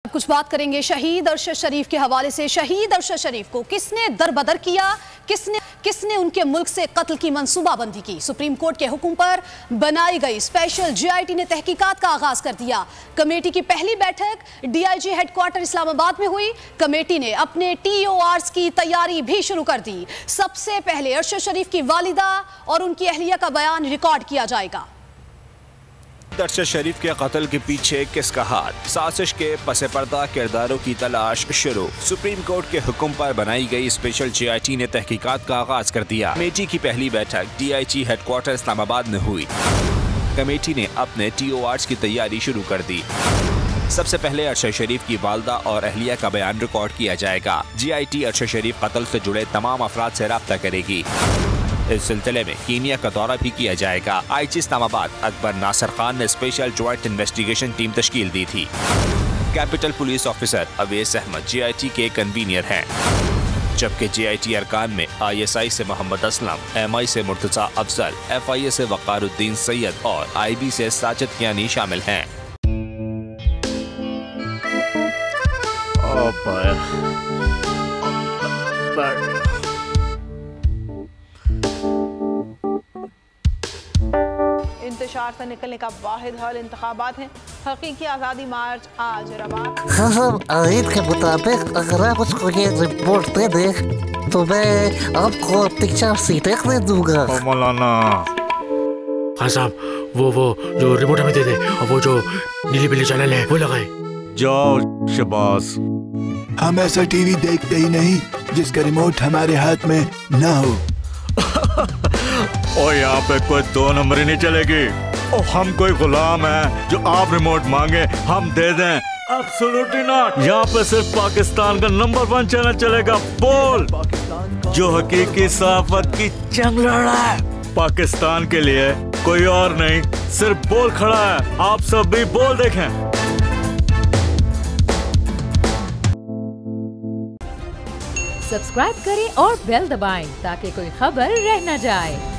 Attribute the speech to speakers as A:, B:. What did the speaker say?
A: कुछ बात करेंगे शहीद अरशद शरीफ के हवाले से। शहीद अरशद शरीफ को किसने दरबदर किया, किसने उनके मुल्क से कत्ल की मंसूबाबंदी की? सुप्रीम कोर्ट के हुक्म पर बनाई गई स्पेशल GIT ने तहकीकात का आगाज कर दिया। कमेटी की पहली बैठक DIG हेडक्वार्टर इस्लामाबाद में हुई। कमेटी ने अपने TORs की तैयारी भी शुरू कर दी। सबसे पहले अरशद शरीफ की वालिदा और उनकी अहलिया का बयान रिकॉर्ड किया जाएगा।
B: अरशद शरीफ के कत्ल के पीछे किसका हाथ? साजिश के पसे पर्दा किरदारों की तलाश शुरू। सुप्रीम कोर्ट के हुक्म पर बनाई गई स्पेशल GIT ने तहकीकात का आगाज कर दिया। कमेटी की पहली बैठक DIG हेडक्वार्टर इस्लामाबाद में हुई। कमेटी ने अपने TORs की तैयारी शुरू कर दी। सबसे पहले अरशद शरीफ की वालदा और अहलिया का बयान रिकॉर्ड किया जाएगा। GIT अरशद शरीफ कत्ल से जुड़े तमाम अफराद से राब्ता करेगी। इस सिलसिले में कीनिया का दौरा भी किया जाएगा। IG इस्लामाबाद अकबर नासिर खान ने स्पेशल ज्वाइंट इन्वेस्टिगेशन टीम तश्कील दी थी। Capital police officer Awais Ahmed GIT के कन्वीनियर हैं, जबकि GIT अरकान में ISI से मोहम्मद असलम, MI से मुर्तजा अफजल, FIA से वकारुद्दीन सैयद और IB से साजिद कियानी शामिल हैं।
C: इंतशार से निकलने का वाहिद हल इंतखाबात हैं। हकीकी आज़ादी मार्च आज रवा।
D: हाँ साहब, आयत के मुताबिक अगर आप उसको ये रिपोर्ट दे दे तो मैं आपको 3-4 सीटें दे दूंगा।
E: मौलाना हाँ साहब, वो जो रिपोर्ट हमें दे दे और वो जो नीली पीली चैनल है वो लगाए।
F: जाओ शबाज,
G: हम ऐसा टीवी देखते ही नहीं जिसका रिमोट हमारे हाथ में ना हो।
F: और यहाँ पे कोई 2 नंबर ही नहीं चलेगी। और हम कोई गुलाम है जो आप रिमोट मांगे हम दे दें? Absolutely not. यहाँ पे सिर्फ पाकिस्तान का नंबर 1 चैनल चलेगा, बोल, जो हकीकी सहाफत की जंग लड़ रहा है। पाकिस्तान के लिए कोई और नहीं, सिर्फ बोल खड़ा है। आप सब भी बोल देखें।
H: सब्सक्राइब करें और बेल दबाएं ताकि कोई खबर रह न जाए।